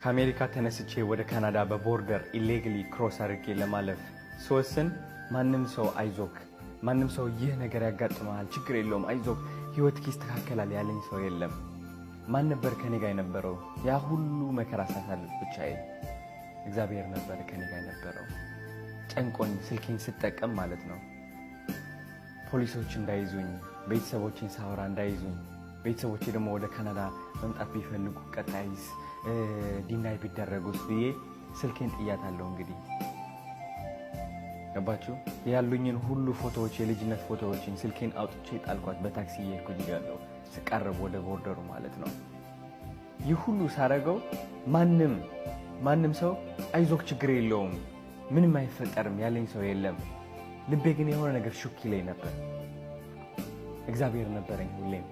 ከአሜሪካ ተነስቼ ወደ ካናዳ በቦርደር ኢሌጋሊ ክሮስ አድርጌ ለማለፍ ስወስን ማንም ሰው አይዞክ፣ ማንም ሰው ይህ ነገር ያጋጥማል ችግር የለውም አይዞክ ህይወት ይስተካከላል ያለኝ ሰው የለም። ማን ነበር ከኔ ጋር የነበረው? ያ ሁሉ መከራ ሳሳልፍ ብቻዬ እግዚአብሔር ነበር ከኔ ጋር የነበረው። ጨንቆኝ ስልኬን ስጠቀም ማለት ነው ፖሊሶች እንዳይዙኝ፣ ቤተሰቦቼን ሳወራ እንዳይዙኝ፣ ቤተሰቦቼ ደግሞ ወደ ካናዳ መምጣት ቢፈልጉ ቀጣይስ ዲናይ ቢደረጉስ ብዬ ስልኬን ጥያታለሁ። እንግዲህ ገባችሁ? ያሉኝን ሁሉ ፎቶዎች የልጅነት ፎቶዎችን ስልኬን አውጥቼ ጣልኳት። በታክሲ እየሄድኩኝ ያለው ስቃረብ ወደ ቦርደሩ ማለት ነው። ይህ ሁሉ ሳረገው ማንም ሰው አይዞክ ችግር የለውም ምንም አይፈጠርም ያለኝ ሰው የለም። ልቤ ግን የሆነ ነገር ሹክ ይለኝ ነበር። እግዚአብሔር ነበረኝ ሁሌም።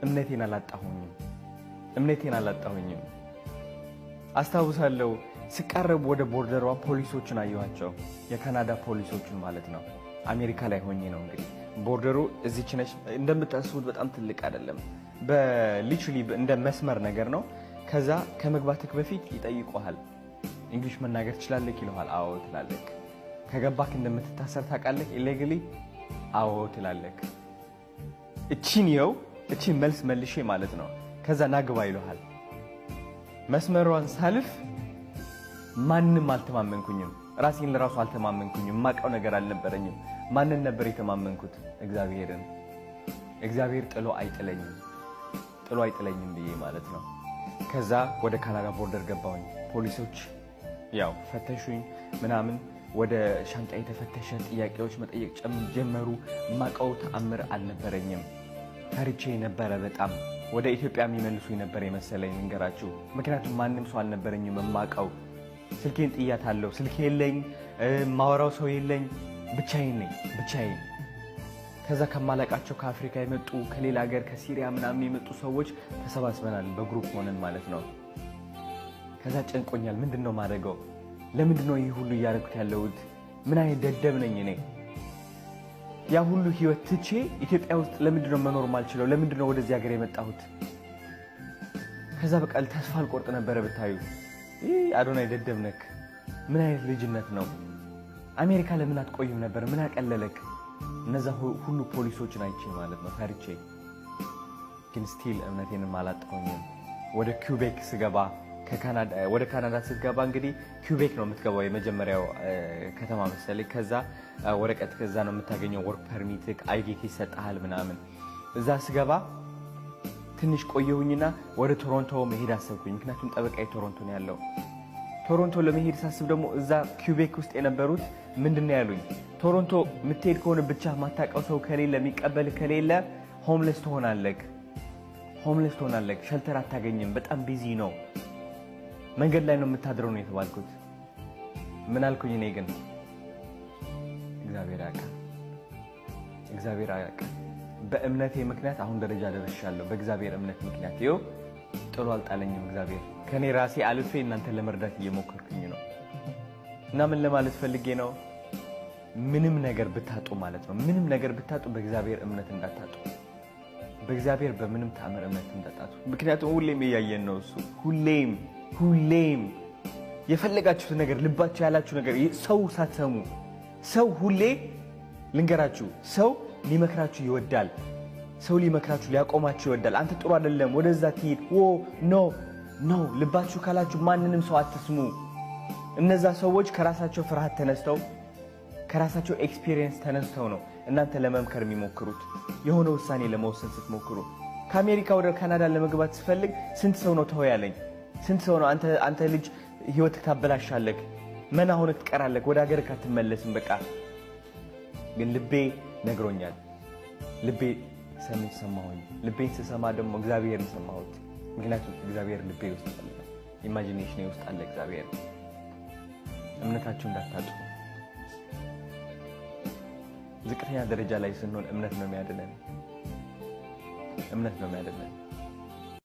እምነቴን አላጣሁኝም። አስታውሳለሁ ስቃረብ ወደ ቦርደሯ ፖሊሶችን አየኋቸው። የካናዳ ፖሊሶችን ማለት ነው። አሜሪካ ላይ ሆኜ ነው እንግዲህ ቦርደሩ እዚች ነች። እንደምታስቡት በጣም ትልቅ አይደለም። በሊትራሊ እንደ መስመር ነገር ነው። ከዛ ከመግባትክ በፊት ይጠይቁሃል። እንግሊሽ መናገር ትችላለህ ይልሃል። አዎ ትላለህ። ከገባክ እንደምትታሰር ታውቃለህ ኢሌጋሊ? አዎ ትላለህ። እቺን መልስ መልሼ ማለት ነው። ከዛ ናግባ ይልሃል። መስመሯን ሳልፍ ማንም አልተማመንኩኝም። ራሴን ለራሱ አልተማመንኩኝም። ማቀው ነገር አልነበረኝም። ማንን ነበር የተማመንኩት? እግዚአብሔርን። እግዚአብሔር ጥሎ አይጥለኝም ብዬ ማለት ነው። ከዛ ወደ ካናዳ ቦርደር ገባሁኝ። ፖሊሶች ያው ፈተሹኝ ምናምን። ወደ ሻንጣ የተፈተሸ ጥያቄዎች መጠየቅ ጀመሩ። ማቀው ተአምር አልነበረኝም። ፈርቼ ነበረ በጣም። ወደ ኢትዮጵያ የሚመልሱኝ ነበር የመሰለኝ ልንገራችሁ። ምክንያቱም ማንም ሰው አልነበረኝም የማቀው። ስልኬን ጥያታለሁ። ስልክ የለኝ፣ ማወራው ሰው የለኝ። ብቻዬን። ከዛ ከማላቃቸው ከአፍሪካ የመጡ ከሌላ ሀገር ከሲሪያ ምናምን የመጡ ሰዎች ተሰባስበናል በግሩፕ ሆነን ማለት ነው። ከዛ ጨንቆኛል። ምንድነው ማድረገው? ለምንድነው ይህ ሁሉ እያደረኩት ያለሁት? ምን አይነት ደደብ ነኝ እኔ? ያ ሁሉ ህይወት ትቼ ኢትዮጵያ ውስጥ ለምንድነው መኖር ማልችለው? ለምንድነው ወደዚህ ሀገር የመጣሁት? ከዛ በቃ ተስፋ አልቆርጥ ነበረ ብታዩ። አዶናይ ደደብ ነክ። ምን አይነት ልጅነት ነው? አሜሪካ ለምን አትቆይም ነበር? ምን አቀለለክ? እነዛ ሁሉ ፖሊሶችን አይቼ ማለት ነው ፈርቼ። ግን ስቲል እምነቴንም አላጣሁኝም። ወደ ኪውቤክ ስገባ ወደ ካናዳ ስትገባ እንግዲህ ኪውቤክ ነው የምትገባው፣ የመጀመሪያው ከተማ መሰለኝ። ከዛ ወረቀት ከዛ ነው የምታገኘው፣ ወርክ ፐርሚትክ አይዲክ ይሰጣል ምናምን። እዛ ስገባ ትንሽ ቆየሁኝና ወደ ቶሮንቶ መሄድ አሰብኩኝ። ምክንያቱም ጠበቃዬ ቶሮንቶ ነው ያለው። ቶሮንቶ ለመሄድ ሳስብ ደግሞ እዛ ኪውቤክ ውስጥ የነበሩት ምንድነው ያሉኝ? ቶሮንቶ የምትሄድ ከሆነ ብቻ ማታውቀው ሰው ከሌለ የሚቀበል ከሌለ ሆምለስ ትሆናለህ፣ ሸልተር አታገኝም፣ በጣም ቢዚ ነው፣ መንገድ ላይ ነው የምታድረው ነው የተባልኩት። ምን አልኩኝ? እኔ ግን እግዚአብሔር ያውቃል። በእምነቴ ምክንያት አሁን ደረጃ ደርሻለሁ። በእግዚአብሔር እምነት ምክንያት ይኸው ጥሎ አልጣለኝም እግዚአብሔር። ከኔ ራሴ አልፌ እናንተን ለመርዳት እየሞከርኩኝ ነው። እና ምን ለማለት ፈልጌ ነው? ምንም ነገር ብታጡ ማለት ነው፣ ምንም ነገር ብታጡ በእግዚአብሔር እምነት እንዳታጡ። በእግዚአብሔር በምንም ተአምር እምነት እንዳታጡ። ምክንያቱም ሁሌም እያየን ነው እሱ። ሁሌም የፈለጋችሁት ነገር ልባችሁ ያላችሁ ነገር ሰው ሳትሰሙ ሰው ሁሌ ልንገራችሁ፣ ሰው ሊመክራችሁ ይወዳል። ሰው ሊመክራችሁ ሊያቆማችሁ ይወዳል። አንተ ጥሩ አይደለም ወደዛ ትሄድ ኖ ልባችሁ ካላችሁ ማንንም ሰው አትስሙ። እነዛ ሰዎች ከራሳቸው ፍርሃት ተነስተው ከራሳቸው ኤክስፒሪየንስ ተነስተው ነው እናንተ ለመምከር የሚሞክሩት። የሆነ ውሳኔ ለመወሰን ስትሞክሩ ከአሜሪካ ወደ ካናዳ ለመግባት ስፈልግ ስንት ሰው ነው ተው ያለኝ? ስንት ሰው ነው አንተ ልጅ ህይወትክ ታበላሻለህ፣ ምን አሁን ትቀራለህ፣ ወደ ሀገርህ አትመለስም በቃ። ግን ልቤ ነግሮኛል። ልቤ ሰማሁኝ። ልቤን ስሰማ ደግሞ እግዚአብሔርን ሰማሁት። ምክንያቱም እግዚአብሔር ልቤ ውስጥ አለ፣ ኢማጂኔሽኔ ውስጥ አለ እግዚአብሔር። እምነታችሁ እንዳታጡ። ዝቅተኛ ደረጃ ላይ ስንሆን እምነት ነው የሚያድነን።